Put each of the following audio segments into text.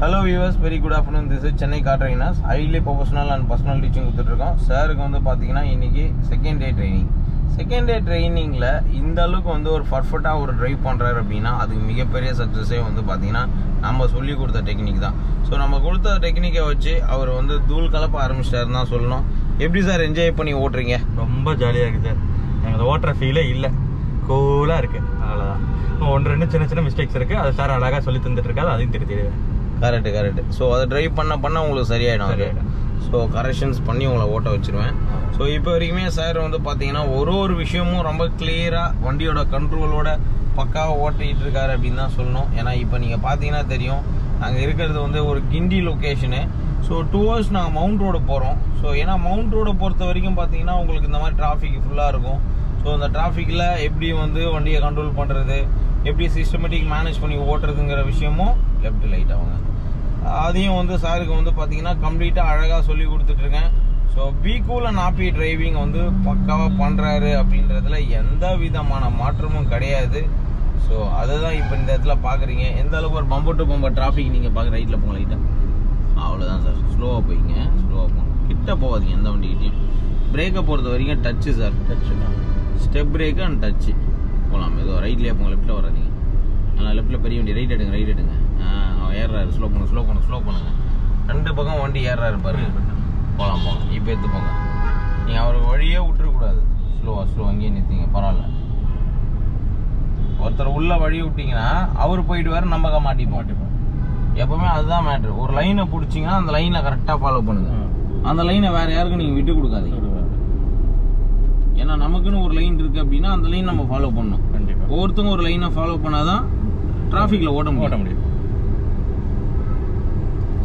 Hello viewers, very good afternoon. This is Chennai Car Trainers. Highly professional and personal teaching கொடுத்துட்ருக்கோம். சாருக்கு வந்து பார்த்தீங்கன்னா இன்றைக்கி second day training. Second day ட்ரைனிங்கில் இந்த அளவுக்கு வந்து ஒரு பர்ஃபெக்டாக ஒரு ட்ரைவ் பண்ணுறாரு அப்படின்னா அதுக்கு மிகப்பெரிய சக்ஸஸே வந்து பார்த்தீங்கன்னா நம்ம சொல்லி கொடுத்த டெக்னிக் தான். ஸோ நம்ம கொடுத்த டெக்னிக்கை வச்சு அவர் வந்து தூள் கலப்ப ஆரம்பிச்சிட்டாருன்னு தான் சொல்லணும். எப்படி சார் என்ஜாய் பண்ணி ஓட்டுறீங்க? ரொம்ப ஜாலியாக இருக்குது சார். எனக்கு ஓட்டுற ஃபீலே இல்லை, கூலாக இருக்குது. அவ்வளோதான். ஒன்று ரெண்டு சின்ன சின்ன மிஸ்டேக்ஸ் இருக்குது, அது சார் அழகாக சொல்லி தந்துட்டு இருக்காது, அதையும் திருத்திடுவேன். கரெக்டு. ஸோ அதை ட்ரைவ் பண்ண உங்களுக்கு சரியாயிடும். ஸோ கரெக்ஷன்ஸ் பண்ணி உங்களை ஓட்ட வச்சுருவேன். ஸோ இப்போ வரைக்குமே சார் வந்து பார்த்தீங்கன்னா ஒரு விஷயமும் ரொம்ப கிளியராக வண்டியோட கண்ட்ரோலோட பக்காவாக ஓட்டிகிட்டு இருக்காரு அப்படின்னு தான் சொல்லணும். ஏன்னா இப்போ நீங்கள் பார்த்தீங்கன்னா தெரியும், நாங்கள் இருக்கிறது வந்து ஒரு கிண்டி லொக்கேஷனு. ஸோ டுவர்ட்ஸ் நாங்கள் மவுண்ட் ரோடு போகிறோம். ஸோ ஏன்னா மவுண்ட் ரோடை பொறுத்த வரைக்கும் பார்த்தீங்கன்னா உங்களுக்கு இந்த மாதிரி டிராஃபிக் ஃபுல்லாக இருக்கும். ஸோ இந்த டிராஃபிக்கில் எப்படி வந்து வண்டியை கண்ட்ரோல் பண்ணுறது, எப்படி சிஸ்டமேட்டிக் மேனேஜ் பண்ணி ஓட்டுறதுங்கிற விஷயமும் லெஃப்ட் லைட் அவங்க அதையும் வந்து சாருக்கு வந்து பார்த்தீங்கன்னா கம்ப்ளீட்டாக அழகாக சொல்லி கொடுத்துட்ருக்கேன். So be cool and happy driving வந்து பக்காவாக பண்ணுறாரு அப்படின்றதுல எந்த விதமான மாற்றமும் கிடையாது. ஸோ அதை தான் இப்போ இந்த இடத்துல பார்க்குறீங்க. எந்த அளவுக்கு ஒரு பம்பர் டு பம்பர் டிராஃபிக் நீங்கள் பார்க்குற ரைட்டில் போங்க லைட்டாக, அவ்வளோதான் சார். ஸ்லோவாக போய்ங்க, ஸ்லோவாக போங்க, கிட்ட போகாதீங்க எந்த வண்டிக்கிட்டையும். பிரேக்கை பொறுத்த வரைக்கும் டச்சு சார், டச்சு தான். ஸ்டெப் பிரேக்கு அண்ட் டச்சு போகலாம். ஏதோ ரைட்லேயே போங்க, லெஃப்ட்டில் வராதிங்க. ஆனால் லெஃப்ட்டில் பெரிய வண்டி, ரைட் எடுங்க. அவன் ஏறாரு, ஸ்லோ பண்ணுங்க. ரெண்டு பக்கம் வண்டி ஏறாரு பாருங்க. போகலாம். இப்போ எடுத்து போங்க. நீங்கள் அவருக்கு வழியே விட்டுறக்கூடாது. ஸ்லோ அங்கேயே நிறுத்திங்க, பரவாயில்ல. ஒருத்தர் உள்ள வழியை விட்டிங்கன்னா அவர் போயிடுவார், நம்ம மாட்டிப்போம். எப்பவுமே அதுதான் மேட்ரு. ஒரு லைனை பிடிச்சிங்கன்னா அந்த லைனை கரெக்டாக ஃபாலோ பண்ணுங்க. அந்த லைனை வேற யாருக்கும் நீங்கள் விட்டு கொடுக்காதீங்க. ஏன்னா நமக்குன்னு ஒரு லைன் இருக்கு அப்படின்னா அந்த லைன் நம்ம ஃபாலோ பண்ணணும். ஒவ்வொருத்தவங்க ஒரு லைனை ஃபாலோ பண்ணாதான் டிராஃபிக்ல ஓட்ட முடியும்.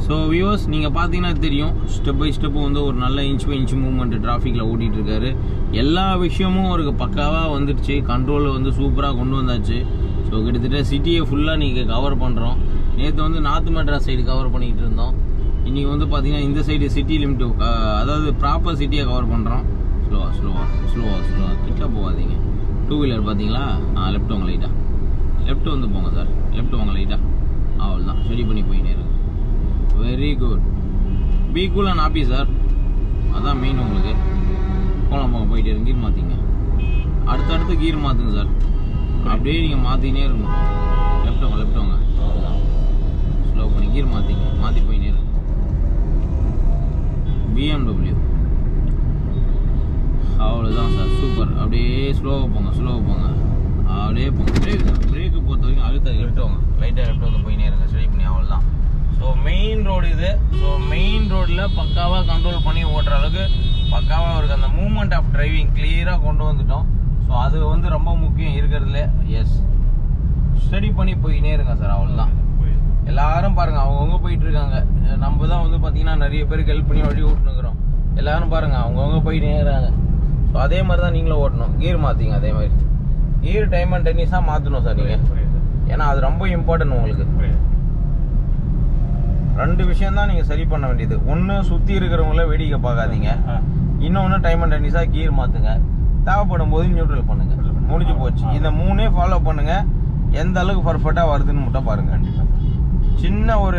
ஸோ வியூவர்ஸ், நீங்கள் பார்த்தீங்கன்னா தெரியும், ஸ்டெப் பை ஸ்டெப்பு வந்து ஒரு நல்ல இன்ச் பை இன்ச் மூவ்மெண்ட் டிராஃபிக்கில் ஓட்டிகிட்டு இருக்காரு. எல்லா விஷயமும் அவருக்கு பக்காவாக வந்துடுச்சு. கண்ட்ரோலில் வந்து சூப்பராக கொண்டு வந்தாச்சு. ஸோ கிட்டத்தட்ட சிட்டியை ஃபுல்லாக நீங்கள் கவர் பண்ணுறோம். நேற்று வந்து நார்த் மெட்ராஸ் சைடு கவர் பண்ணிக்கிட்டு இருந்தோம். இன்றைக்கி வந்து பார்த்தீங்கன்னா இந்த சைடு சிட்டி லிமிட்டு, அதாவது ப்ராப்பர் சிட்டியை கவர் பண்ணுறோம். ஸ்லோவாக கிட்ட போகாதீங்க. டூ வீலர் பார்த்தீங்களா? லெஃப்ட் வாங்க லைட்டாக, லெஃப்ட் வந்து போங்க சார், லெஃப்ட் வாங்க லைட்டாக. அவ்வளோதான், ஸ்டடி பண்ணி போயினே இருக்கு. Very good. B cool and happy sir, அதான் மெயின். உங்களுக்கு போகலாம் போயிட்டே இருக்கு. கீர் மாற்றிங்க, அடுத்தடுத்து கீர் மாற்றுங்க சார். அப்படியே நீங்கள் மாற்றினே இருக்கணும். லெஃப்ட் வாங்க, அவ்வளோதான். ஸ்லோ பண்ணி கீர் மாற்றி போயினே இருக்கு. BMW, அவ்வளோதான் சார், சூப்பர். அப்படியே ஸ்லோவாக போங்க. அப்படியே போங்க. பிரேக்கு பொறுத்த வரைக்கும் அழுத்த லெஃப்ட் வாங்க, லைட்டாக லெஃப்ட் வந்து போயினே இருங்க, ஸ்டடி பண்ணி. அவ்வளோதான். ஸோ மெயின் ரோடு இது. ஸோ மெயின் ரோடில் பக்காவாக கண்ட்ரோல் பண்ணி ஓட்டுற அளவுக்கு பக்காவாக இருக்குது. அந்த மூவ்மெண்ட் ஆஃப் டிரைவிங் கிளியராக கொண்டு வந்துட்டோம். ஸோ அது வந்து ரொம்ப முக்கியம் இருக்கிறதுல. எஸ், ஸ்டடி பண்ணி போயினே இருங்க சார். அவ்வளோதான். எல்லாரும் பாருங்கள், அவங்கவுங்க போயிட்டு இருக்காங்க. நம்ம தான் வந்து பார்த்தீங்கன்னா நிறைய பேருக்கு ஹெல்ப் பண்ணி வழி ஓட்டுனுக்குறோம். எல்லாரும் பாருங்கள், அவங்கவுங்க போயிட்டே இருக்காங்க. ஸோ அதே மாதிரி தான் நீங்களும் ஓட்டணும். கீர் மாற்றிங்க. அதே மாதிரி கீர் டைம் அண்ட் டென்னிஸாக மாற்றணும் சார் நீங்கள். ஏன்னா அது ரொம்ப இம்பார்ட்டன்ட் உங்களுக்கு. ரெண்டு விஷயம் தான் நீங்கள் சரி பண்ண வேண்டியது. ஒன்று, சுற்றி இருக்கிறவங்கள வேடிக்கை பார்க்காதீங்க. இன்னொன்று, டைம் அண்ட் டென்னிஸாக கீர் மாற்றுங்க. தேவைப்படும் போது நியூட்ரல் பண்ணுங்க. முடிஞ்சு போச்சு. இந்த மூணே ஃபாலோ பண்ணுங்க. எந்த அளவுக்கு பர்ஃபெக்டாக வருதுன்னு மட்டும் பாருங்க. சின்ன ஒரு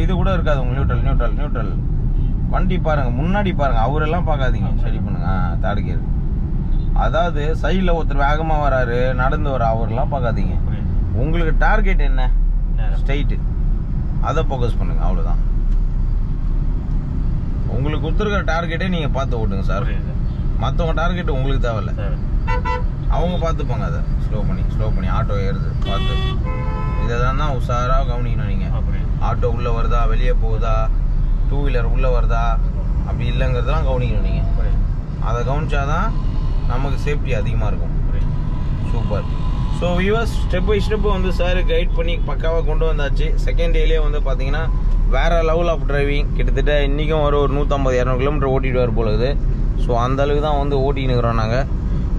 இது கூட இருக்காது உங்களுக்கு. நியூட்ரல் வண்டி பாருங்க, முன்னாடி பாருங்க, அவரெல்லாம் பார்க்காதீங்க. சரி பண்ணுங்க. Third gear. அதாவது சைடில் ஒருத்தர் வேகமாக வராரு, நடந்து வர, அவரெல்லாம் பார்க்காதீங்க. உங்களுக்கு டார்கெட் என்ன? ஸ்ட்ரைட்டு, அதை ஃபோக்கஸ் பண்ணுங்க. அவ்வளோதான். உங்களுக்கு கொடுத்துருக்கிற டார்கெட்டே நீங்கள் பார்த்து ஓட்டுங்க சார். மற்றவங்க டார்கெட் உங்களுக்கு தேவையில்லை, அவங்க பார்த்துப்பாங்க. அதை ஸ்லோ பண்ணி ஆட்டோ ஏறுது பார்த்து. இதை தான் உஷாராக கவனிக்கணும் நீங்கள். ஆட்டோ உள்ளே வருதா, வெளியே போகுதா, டூ வீலர் உள்ளே வருதா, அப்படி இல்லைங்கிறதெல்லாம் கவனிக்கணும் நீங்கள். அதை கவனிச்சாதான் நமக்கு சேஃப்டி அதிகமாக இருக்கும். Super. So viewers, step by step வந்து சார் கைட் பண்ணி பக்காவாக கொண்டு வந்தாச்சு. செகண்ட் டேலேயே வந்து பார்த்தீங்கன்னா வேறு லெவல் ஆஃப் டிரைவிங். கிட்டத்தட்ட இன்றைக்கும் ஒரு 150-200 கிலோமீட்டர் ஓட்டிட்டு வர போகுது. ஸோ அந்தளவுக்கு தான் வந்து ஓட்டின்னு இருக்கிறோம் நாங்கள்.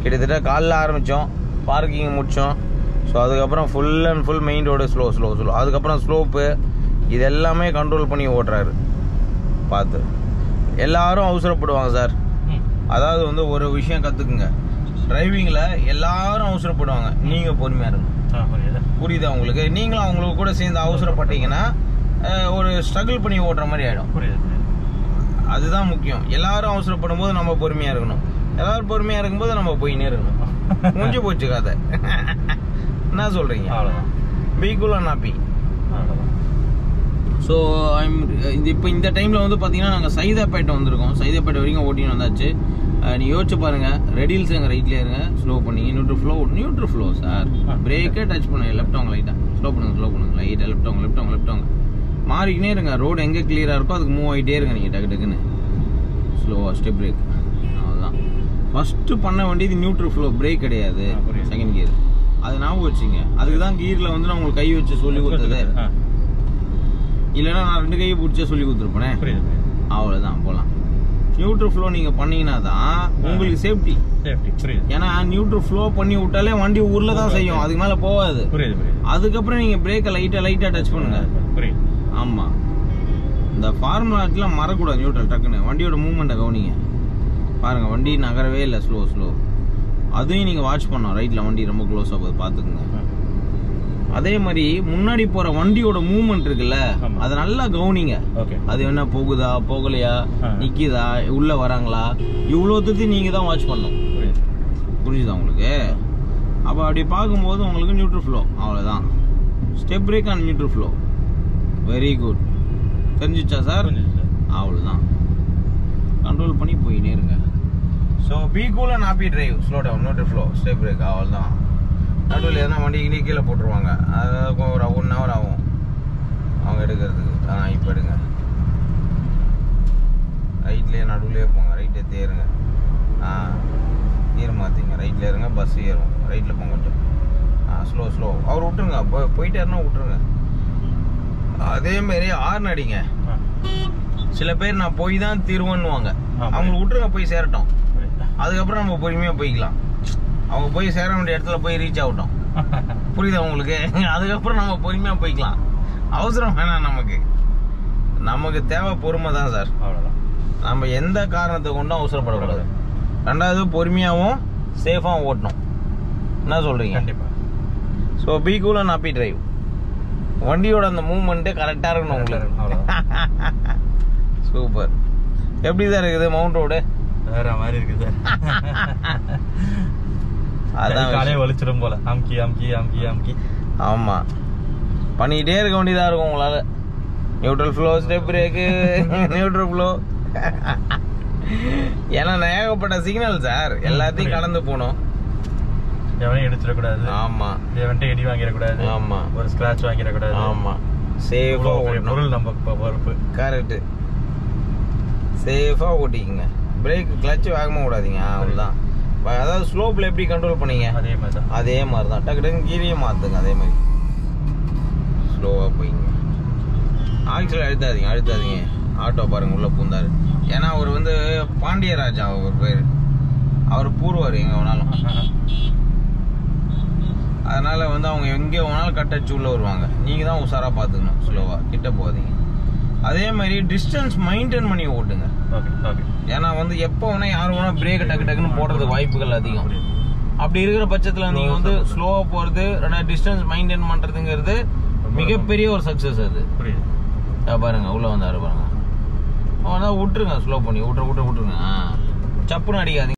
கிட்டத்தட்ட காலைல ஆரம்பித்தோம், பார்க்கிங் முடித்தோம். ஸோ அதுக்கப்புறம் full and full main road slow. அதுக்கப்புறம் ஸ்லோப்பு, இது எல்லாமே கண்ட்ரோல் பண்ணி ஓட்டுறாரு. பார்த்து எல்லாரும் அவசரப்படுவாங்க சார். அதாவது வந்து ஒரு விஷயம் கற்றுக்குங்க, டிரைவிங்கில் எல்லாரும் அவசரப்படுவாங்க, நீங்கள் பொறுமையாக இருங்க. புரியுதா உங்களுக்கு? நீங்களும் அவங்களுக்கு கூட சேர்ந்து அவசரப்பட்டீங்கன்னா ஒரு ஸ்ட்ரகிள் பண்ணி ஓட்டுற மாதிரி ஆகிடும். அதுதான் முக்கியம். எல்லாரும் அவசரப்படும் போது நம்ம பொறுமையாக இருக்கணும், எல்லாரும் பொறுமையாக இருக்கும்போது நம்ம போயின்னே இருக்கணும். முடிஞ்சு போச்சு கதை. என்ன சொல்கிறீங்க? B cool and happy. So இப்போ இந்த டைமில் வந்து பார்த்தீங்கன்னா நாங்கள் சைதாப்பேட்டை வந்திருக்கோம். சைதாப்பேட்டை வரைக்கும் ஓட்டின்னு வந்தாச்சு. நீ யோசிச்சு பாருங்கள், ரெடில்ஸ் எங்கள் ரைட்லேயே இருங்க, ஸ்லோ பண்ணி நியூட்ரல் ஃப்ளோ சார். பிரேக்கே டச் பண்ணுங்க, லெஃப்ட் வாங்க லைட்டாக, ஸ்லோ பண்ணுங்க லைட்டாக, லெஃப்ட் வாங்க மாறிக்கினே இருங்க. ரோடு எங்கே கிளியராக இருக்கோ அதுக்கு மூவ் ஆகிட்டே இருங்க நீங்கள், டக்குன்னு ஸ்லோவாக ஸ்டெப் பிரேக். அவ்வளோதான். ஃபஸ்ட்டு பண்ண வேண்டியது நியூட்ரல் ஃப்ளோ, பிரேக் கிடையாது, செகண்ட் கியர். அது ஞாபகம் வச்சுங்க. அதுக்கு தான் கியரில் வந்து நான் உங்களுக்கு கை வச்சு சொல்லி கொடுத்தது. இல்லைன்னா நான் 2 கையை பிடிச்சே சொல்லி கொடுத்துருப்பேனே. அவ்வளோதான், போகலாம். நியூட்ரல் ஃப்ளோ நீங்கள் பண்ணீங்கன்னா தான் உங்களுக்கு சேஃப்டி. ஏன்னா நியூட்ரல் ஃப்ளோ பண்ணி விட்டாலே வண்டி ஊரில் தான் செய்யும், அதுக்கு மேலே போகாது. அதுக்கப்புறம் நீங்கள் பிரேக்கை லைட்டாக டச் பண்ணுங்க. ஆமாம், இந்த ஃபார்முலாட்டெலாம் மறக்கூடாது. நியூட்ரல் டக்குன்னு வண்டியோட மூவ்மெண்ட்டை கவனிங்க. பாருங்கள், வண்டி நகரவே இல்லை, ஸ்லோ. அதையும் நீங்கள் வாட்ச் பண்ணோம். ரைட்டில் வண்டி ரொம்ப க்ளோஸாக போகுது, பார்த்துக்குங்க. அதே மாதிரி முன்னாடி போகிற வண்டியோட மூவ்மெண்ட் இருக்குல்ல, அதை நல்லா கவனிங்க. அது என்ன போகுதா, போகலையா, நிற்கிதா, உள்ளே வராங்களா, இவ்வளோத்தையும் நீங்கள் தான் வாட்ச் பண்ணணும். புரிஞ்சுதா உங்களுக்கு? அப்போ அப்படி பார்க்கும்போது உங்களுக்கு நியூட்ரல் ஃப்ளோ, அவ்வளோதான். Step brake and neutral flow, very good. தெரிஞ்சிச்சா சார்? அவ்வளோதான். கண்ட்ரோல் பண்ணி போயினே இருங்க. So be cool and happy drive, slow down, neutral flow, step brake, அவ்வளோதான். நடுவில் எதனா வண்டி கீழே போட்டுருவாங்க, அது ஒரு 1 hour ஆகும் அவங்க எடுக்கிறதுக்கு. இப்போ எடுங்க, ரைட்லேயே நடுவுலேயே போங்க, ரைட்டே தேருங்க. கீர் மாற்றிங்க, ரைட்டில் இருங்க, பஸ் ஏறும், ரைட்டில் போங்க கொஞ்சம். ஸ்லோ அவர் விட்டுருங்க, போயிட்டாருன்னா விட்டுருங்க. அதேமாரி ஹார்ன் அடிங்க. சில பேர் நான் போய் தான் தீருவேன்னுவாங்க, அவங்களுக்கு விட்டுருங்க, போய் சேரட்டும். அதுக்கப்புறம் நம்ம பொறுமையாக போய்க்கலாம். அவங்க போய் சேர வேண்டிய இடத்துல போய் ரீச் ஆகட்டும். புரியுதா உங்களுக்கு? அதுக்கப்புறம் நம்ம பொறுமையாக போய்க்கலாம். அவசரம் வேணாம். நமக்கு தேவை பொறுமை தான் சார். அவ்வளோதான். நம்ம எந்த காரணத்தை கொண்டும் அவசரப்படக்கூடாது. ரெண்டாவது பொறுமையாகவும் சேஃபாகவும் ஓட்டணும். என்ன சொல்கிறீங்க? கண்டிப்பாக. So be cool and happy drive. வண்டியோட அந்த மூவ்மெண்ட்டே கரெக்டாக இருக்கணும் உங்களுக்கு. சூப்பர். எப்படி தான் இருக்குது மவுண்ட் ரோடு? வேற மாதிரி இருக்குது சார். அதான் காலையே வலிச்சிடும் போல. அம்கி. ஆமா, பண்ணிக்கிட்டே இருக்க வேண்டியதா இருக்கும் உங்களால. Neutral flow, step break, neutral flow. ஏன்னா ஏகப்பட்ட சிக்னல் சார், எல்லாத்தையும் கடந்து போகணும். எவனையும் இடிச்சிடக்கூடாது. ஆமா, எவன்ட்டு இடி வாங்கிடக்கூடாது. ஆமா, ஒரு ஸ்கிராட்ச் வாங்கிடக்கூடாது. ஆமா, சேஃபா பொருள் நம்ம பொறுப்பு. கரெக்ட். சேஃபா ஓட்டிக்கங்க. பிரேக் கிளட்ச் வேகமாக விடாதீங்க. அவ்வளோதான். அதாவது ஸ்லோப்பில் எப்படி கண்ட்ரோல் பண்ணீங்க அதே மாதிரி தான். டக்கு கீரையும் மாற்றுங்க. அதே மாதிரி ஸ்லோவாக போய்ங்க. ஆக்சில் அழுத்தாதீங்க. ஆட்டோ பாருங்க உள்ளே பூந்தாரு. ஏன்னா அவர் வந்து பாண்டியராஜா அவர் பேர். அவர் பூர்வார் எங்கே வேணாலும். அதனால வந்து அவங்க எங்கே வேணாலும் கட்டச்சு உள்ளே வருவாங்க. நீங்கள் தான் உஷாராக பார்த்துக்கணும். ஸ்லோவாக கிட்ட போகாதீங்க. அதே மாதிரி டிஸ்டன்ஸ் மெயின்டைன் பண்ணி ஓட்டுங்க. ஏன்னா வந்து எப்போ வேணா யாரும் வேணா பிரேக் டக்குன்னு போடுறதுக்கு வாய்ப்புகள் அதிகம். அப்படி இருக்கிற பட்சத்தில் நீங்கள் வந்து ஸ்லோவாக போகிறது, டிஸ்டன்ஸ் மெயின்டைன் பண்ணுறதுங்கிறது மிகப்பெரிய ஒரு சக்ஸஸ். அது பாருங்க, உள்ளே வந்தாரு பாருங்க. அவன் தான் விட்டுருங்க, ஸ்லோ பண்ணி விட்டுருங்க. சப்புன்னு அடிக்காதீங்க.